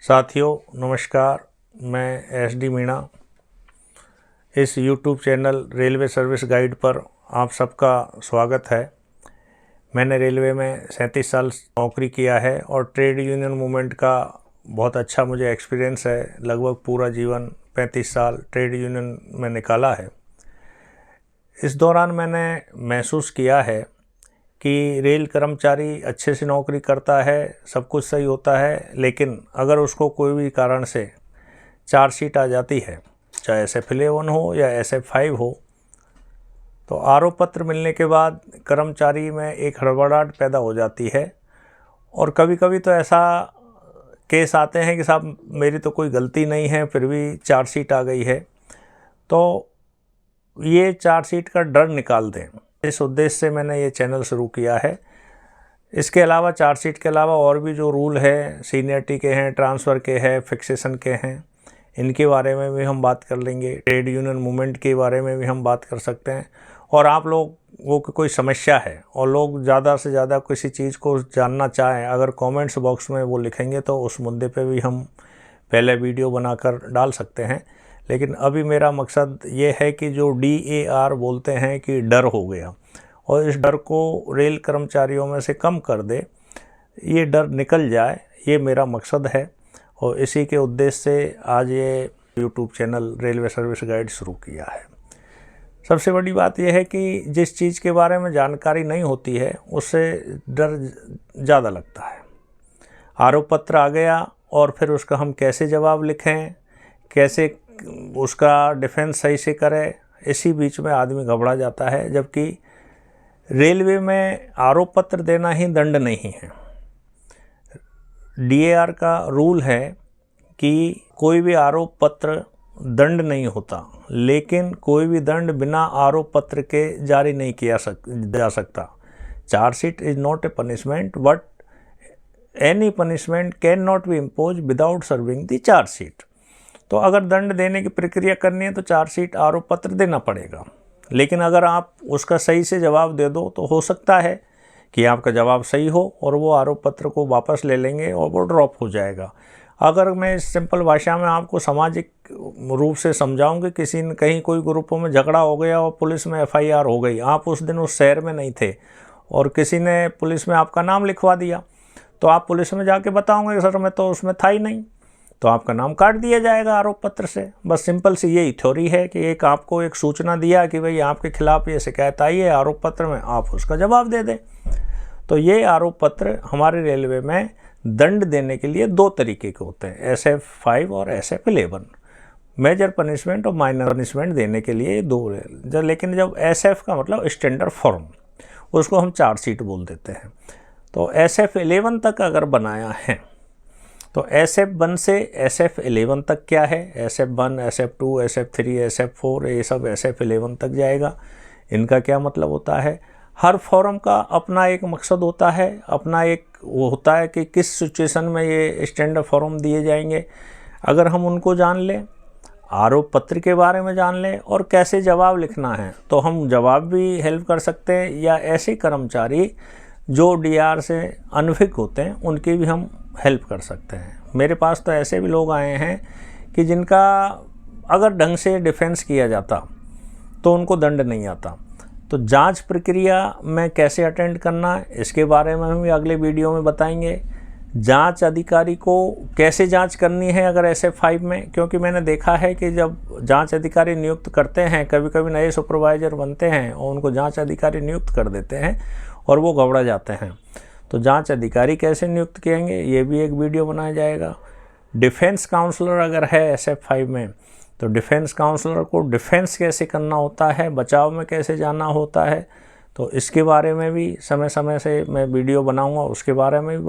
साथियों नमस्कार, मैं SD मीणा। इस YouTube channel railway service guide पर आप सबका स्वागत है। मैंने रेलवे में 37 साल नौकरी किया है और ट्रेड यूनियन मूवमेंट का बहुत अच्छा मुझे एक्सपीरियंस है। लगभग पूरा जीवन 35 साल ट्रेड यूनियन में निकाला है। इस दौरान मैंने महसूस किया है कि रेल कर्मचारी अच्छे से नौकरी करता है, सब कुछ सही होता है, लेकिन अगर उसको कोई भी कारण से चार्जशीट आ जाती है, चाहे SF11 हो या SF5 हो, तो आरोप पत्र मिलने के बाद कर्मचारी में एक हड़बड़ाहट पैदा हो जाती है। और कभी कभी तो ऐसा केस आते हैं कि साहब मेरी तो कोई गलती नहीं है, फिर भी चार्जशीट आ गई है। तो ये चार्जशीट का डर निकाल दें, इस उद्देश्य से मैंने ये चैनल शुरू किया है। इसके अलावा चार्जशीट के अलावा और भी जो रूल है, सीनियरिटी के हैं, ट्रांसफ़र के हैं, फिक्सेशन के हैं, इनके बारे में भी हम बात कर लेंगे। ट्रेड यूनियन मूवमेंट के बारे में भी हम बात कर सकते हैं। और आप लोगों की कोई समस्या है और लोग ज़्यादा से ज़्यादा किसी चीज़ को जानना चाहें, अगर कमेंट्स बॉक्स में वो लिखेंगे तो उस मुद्दे पे भी हम पहले वीडियो बनाकर डाल सकते हैं। लेकिन अभी मेरा मकसद ये है कि जो DAR बोलते हैं कि डर हो गया, और इस डर को रेल कर्मचारियों में से कम कर दे, ये डर निकल जाए, ये मेरा मकसद है। और इसी के उद्देश्य से आज ये YouTube channel railway service guide शुरू किया है। सबसे बड़ी बात यह है कि जिस चीज़ के बारे में जानकारी नहीं होती है उससे डर ज़्यादा लगता है। आरोप पत्र आ गया और फिर उसका हम कैसे जवाब लिखें, कैसे उसका डिफेंस सही से करें, इसी बीच में आदमी घबरा जाता है। जबकि रेलवे में आरोप पत्र देना ही दंड नहीं है। DAR का रूल है कि कोई भी आरोप पत्र दंड नहीं होता, लेकिन कोई भी दंड बिना आरोप पत्र के जारी नहीं किया जा सकता। Chargesheet is not a punishment, but any punishment can not be impose without serving the chargesheet. तो अगर दंड देने की प्रक्रिया करनी है तो चार्जशीट आरोप पत्र देना पड़ेगा। लेकिन अगर आप उसका सही से जवाब दे दो तो हो सकता है कि आपका जवाब सही हो और वो आरोप पत्र को वापस ले लेंगे और वो ड्रॉप हो जाएगा। अगर मैं इस सिंपल भाषा में आपको सामाजिक रूप से समझाऊं कि किसी ने कहीं कोई ग्रुपों में झगड़ा हो गया और पुलिस में FIR हो गई, आप उस दिन उस शहर में नहीं थे और किसी ने पुलिस में आपका नाम लिखवा दिया, तो आप पुलिस में जाके बताओगे सर मैं तो उसमें था ही नहीं, तो आपका नाम काट दिया जाएगा आरोप पत्र से। बस सिंपल सी यही थ्योरी है कि एक आपको एक सूचना दिया कि भाई आपके खिलाफ़ ये शिकायत आई है आरोप पत्र में, आप उसका जवाब दे दें। तो ये आरोप पत्र हमारे रेलवे में दंड देने के लिए दो तरीके के होते हैं, SF5 और SF11। मेजर पनिशमेंट और माइनर पनिशमेंट देने के लिए दो। लेकिन जब SF का मतलब स्टैंडर्ड फॉर्म, उसको हम चार्जशीट बोल देते हैं। तो SF11 तक अगर बनाया है तो SF1 से SF11 तक क्या है, SF1, SF2, SF3, SF4, ये सब SF11 तक जाएगा। इनका क्या मतलब होता है, हर फॉर्म का अपना एक मकसद होता है, अपना एक वो होता है कि किस सिचुएशन में ये स्टैंडर्ड फॉर्म दिए जाएंगे। अगर हम उनको जान लें, आरोप पत्र के बारे में जान लें और कैसे जवाब लिखना है, तो हम जवाब भी हेल्प कर सकते हैं, या ऐसे कर्मचारी जो DAR से अनभिज्ञ होते हैं उनकी भी हम हेल्प कर सकते हैं। मेरे पास तो ऐसे भी लोग आए हैं कि जिनका अगर ढंग से डिफेंस किया जाता तो उनको दंड नहीं आता। तो जांच प्रक्रिया में कैसे अटेंड करना, इसके बारे में हम भी अगले वीडियो में बताएंगे। जांच अधिकारी को कैसे जांच करनी है अगर SF5 में, क्योंकि मैंने देखा है कि जब जांच अधिकारी नियुक्त करते हैं, कभी कभी नए सुपरवाइज़र बनते हैं और उनको जांच अधिकारी नियुक्त कर देते हैं और वो घबरा जाते हैं। तो जांच अधिकारी कैसे नियुक्त किएंगे, ये भी एक वीडियो बनाया जाएगा। डिफेंस काउंसलर अगर है SF5 में, तो डिफेंस काउंसलर को डिफेंस कैसे करना होता है, बचाव में कैसे जाना होता है, तो इसके बारे में भी समय समय से मैं वीडियो बनाऊंगा, उसके बारे में भी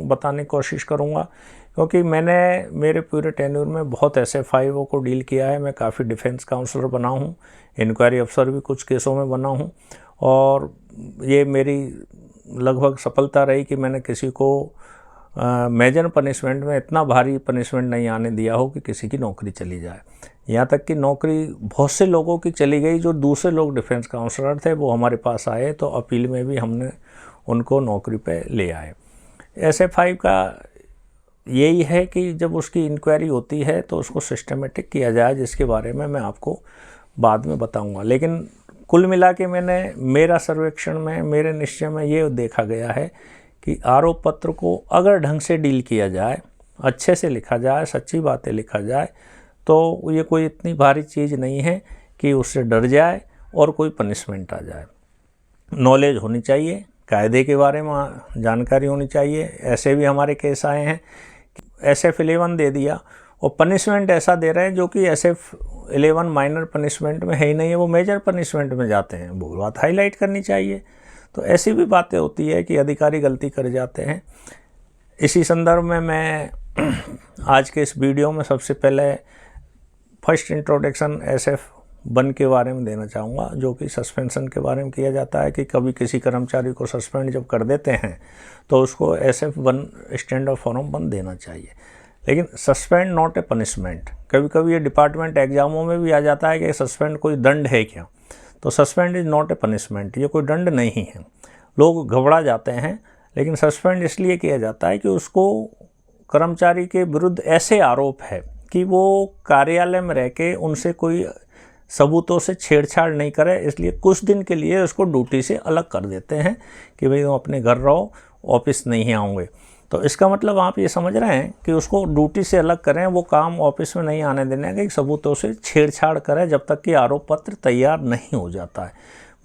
बताने की कोशिश करूंगा। क्योंकि मैंने मेरे पूरे टेन्योर में बहुत SF5 को डील किया है। मैं काफ़ी डिफेंस काउंसलर बना हूँ, इंक्वायरी अफसर भी कुछ केसों में बना हूँ, और ये मेरी लगभग सफलता रही कि मैंने किसी को मेजर पनिशमेंट में इतना भारी पनिशमेंट नहीं आने दिया हो कि किसी की नौकरी चली जाए। यहाँ तक कि नौकरी बहुत से लोगों की चली गई, जो दूसरे लोग डिफेंस काउंसलर थे वो हमारे पास आए, तो अपील में भी हमने उनको नौकरी पे ले आए। SF5 का यही है कि जब उसकी इंक्वायरी होती है तो उसको सिस्टमेटिक किया जाए, जिसके बारे में मैं आपको बाद में बताऊंगा। लेकिन कुल मिला के मेरा सर्वेक्षण में, मेरे निश्चय में ये देखा गया है कि आरोप पत्र को अगर ढंग से डील किया जाए, अच्छे से लिखा जाए, सच्ची बातें लिखा जाए, तो ये कोई इतनी भारी चीज़ नहीं है कि उससे डर जाए और कोई पनिशमेंट आ जाए। नॉलेज होनी चाहिए, कायदे के बारे में जानकारी होनी चाहिए। ऐसे भी हमारे केस आए हैं कि SF11 दे दिया और पनिशमेंट ऐसा दे रहे हैं जो कि SF11 माइनर पनिशमेंट में है ही नहीं है, वो मेजर पनिशमेंट में जाते हैं। वो बात हाईलाइट करनी चाहिए। तो ऐसी भी बातें होती है कि अधिकारी गलती कर जाते हैं। इसी संदर्भ में मैं आज के इस वीडियो में सबसे पहले फर्स्ट इंट्रोडक्शन SF1 के बारे में देना चाहूँगा, जो कि सस्पेंशन के बारे में किया जाता है कि कभी किसी कर्मचारी को सस्पेंड जब कर देते हैं तो उसको SF1 स्टैंडर्ड फॉर्म 1 देना चाहिए। लेकिन सस्पेंड नॉट ए पनिशमेंट, कभी कभी ये डिपार्टमेंट एग्जामों में भी आ जाता है कि सस्पेंड कोई दंड है क्या, तो suspend is not a punishment, ये कोई दंड नहीं है। लोग घबरा जाते हैं, लेकिन सस्पेंड इसलिए किया जाता है कि उसको कर्मचारी के विरुद्ध ऐसे आरोप है कि वो कार्यालय में रह के उनसे कोई सबूतों से छेड़छाड़ नहीं करे, इसलिए कुछ दिन के लिए उसको ड्यूटी से अलग कर देते हैं कि भाई तुम अपने घर रहो, ऑफिस नहीं आऊँगे। तो इसका मतलब आप ये समझ रहे हैं कि उसको ड्यूटी से अलग करें, वो काम ऑफिस में नहीं आने देने कि सबूतों से छेड़छाड़ करें जब तक कि आरोप पत्र तैयार नहीं हो जाता है।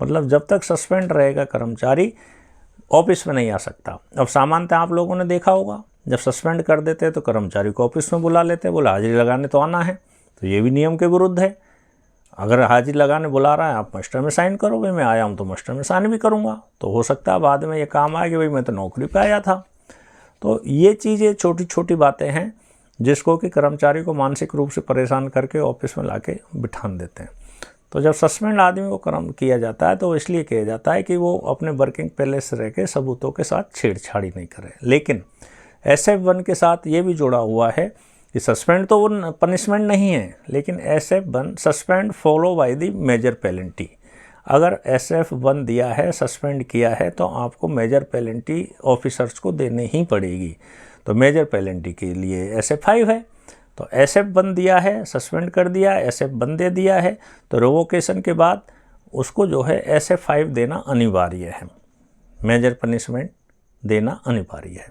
मतलब जब तक सस्पेंड रहेगा कर्मचारी, ऑफिस में नहीं आ सकता। अब सामान्यतः आप लोगों ने देखा होगा, जब सस्पेंड कर देते हैं तो कर्मचारी को ऑफिस में बुला लेते हैं, बोला हाजिरी लगाने तो आना है। तो ये भी नियम के विरुद्ध है। अगर हाजिरी लगाने बुला रहा है, आप मास्टर में साइन करो, भाई मैं आया हूँ तो मास्टर में साइन भी करूँगा। तो हो सकता है बाद में ये काम आए कि भाई मैं तो नौकरी पे आया था। तो ये चीज़ें छोटी छोटी बातें हैं जिसको कि कर्मचारी को मानसिक रूप से परेशान करके ऑफिस में लाके बिठान देते हैं। तो जब सस्पेंड आदमी को कर्म किया जाता है तो इसलिए किया जाता है कि वो अपने वर्किंग प्लेस से रह के सबूतों के साथ छेड़छाड़ी नहीं करे। लेकिन SF1 के साथ ये भी जुड़ा हुआ है कि सस्पेंड तो वो पनिशमेंट नहीं है, लेकिन SF1 suspend follow by the major penalty. अगर SF1 दिया है, सस्पेंड किया है, तो आपको मेजर पेनल्टी ऑफिसर्स को देनी ही पड़ेगी। तो मेजर पेनल्टी के लिए SF5 है। तो SF1 दिया है, सस्पेंड कर दिया, SF1 दे दिया है, तो रिवोकेशन के बाद उसको जो है SF5 देना अनिवार्य है, मेजर पनिशमेंट देना अनिवार्य है।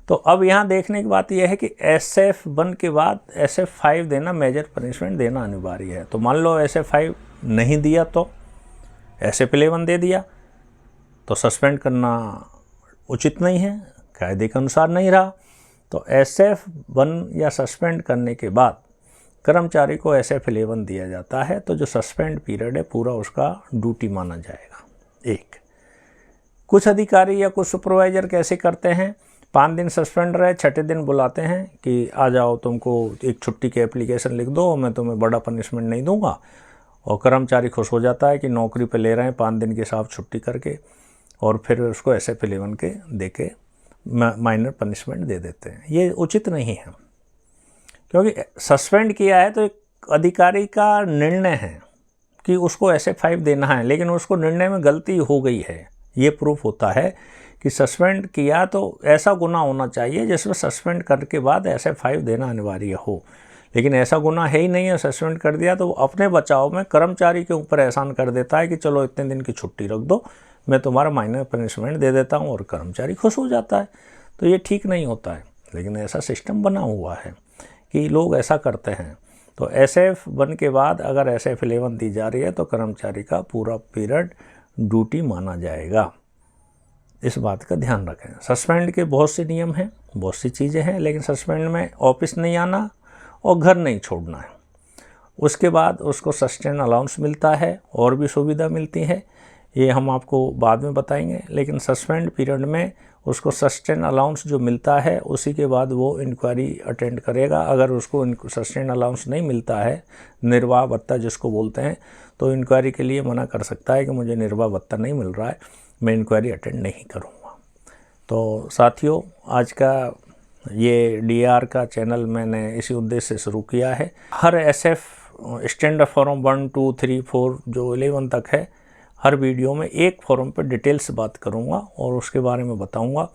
तो अब यहाँ देखने की बात यह है कि SF1 के बाद SF5 देना, मेजर पनिशमेंट देना अनिवार्य है। तो मान लो SF5 नहीं दिया तो SF11 दे दिया, तो सस्पेंड करना उचित नहीं है, कायदे के अनुसार नहीं रहा। तो SF1 या सस्पेंड करने के बाद कर्मचारी को SF11 दिया जाता है, तो जो सस्पेंड पीरियड है पूरा उसका ड्यूटी माना जाएगा। एक कुछ अधिकारी या कुछ सुपरवाइजर कैसे करते हैं, 5 दिन सस्पेंड रहे, 6ठे दिन बुलाते हैं कि आ जाओ, तुमको एक छुट्टी की एप्लीकेशन लिख दो, मैं तुम्हें बड़ा पनिशमेंट नहीं दूंगा। और कर्मचारी खुश हो जाता है कि नौकरी पे ले रहे हैं 5 दिन के साथ छुट्टी करके, और फिर उसको SF11 के दे के माइनर पनिशमेंट दे देते हैं। ये उचित नहीं है, क्योंकि सस्पेंड किया है तो एक अधिकारी का निर्णय है कि उसको SF5 देना है, लेकिन उसको निर्णय में गलती हो गई है। ये प्रूफ होता है कि सस्पेंड किया तो ऐसा गुना होना चाहिए जिसमें सस्पेंड करने के बाद SF5 देना अनिवार्य हो, लेकिन ऐसा गुना है ही नहीं है। सस्पेंड कर दिया तो अपने बचाव में कर्मचारी के ऊपर एहसान कर देता है कि चलो इतने दिन की छुट्टी रख दो, मैं तुम्हारा माइनर पनिशमेंट दे देता हूँ, और कर्मचारी खुश हो जाता है। तो ये ठीक नहीं होता है, लेकिन ऐसा सिस्टम बना हुआ है कि लोग ऐसा करते हैं। तो SF1 के बाद अगर SF11 दी जा रही है तो कर्मचारी का पूरा पीरियड ड्यूटी माना जाएगा। इस बात का ध्यान रखें। सस्पेंड के बहुत से नियम हैं, बहुत सी चीज़ें हैं, लेकिन सस्पेंड में ऑफिस नहीं आना और घर नहीं छोड़ना है। उसके बाद उसको सस्टेन अलाउंस मिलता है, और भी सुविधा मिलती है, ये हम आपको बाद में बताएंगे। लेकिन सस्पेंड पीरियड में उसको सस्टेन अलाउंस जो मिलता है, उसी के बाद वो इंक्वायरी अटेंड करेगा। अगर उसको सस्टेन अलाउंस नहीं मिलता है, निर्वाह भत्ता जिसको बोलते हैं, तो इंक्वायरी के लिए मना कर सकता है कि मुझे निर्वाह भत्ता नहीं मिल रहा है, मैं इंक्वायरी अटेंड नहीं करूँगा। तो साथियों, आज का ये DR का चैनल मैंने इसी उद्देश्य से शुरू किया है। हर SF स्टैंडर्ड फॉर्म 1, 2, 3, 4 जो 11 तक है, हर वीडियो में एक फॉर्म पर डिटेल से बात करूंगा और उसके बारे में बताऊंगा।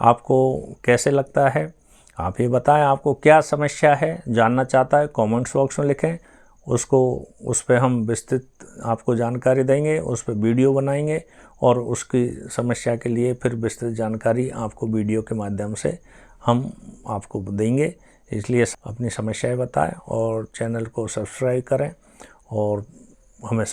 आपको कैसे लगता है, आप ये बताएं आपको क्या समस्या है, जानना चाहता है, कमेंट्स बॉक्स में लिखें, उस पर हम विस्तृत आपको जानकारी देंगे, उस पर वीडियो बनाएंगे और उसकी समस्या के लिए फिर विस्तृत जानकारी आपको वीडियो के माध्यम से हम आपको देंगे। इसलिए अपनी समस्याएं बताएं और चैनल को सब्सक्राइब करें और हमें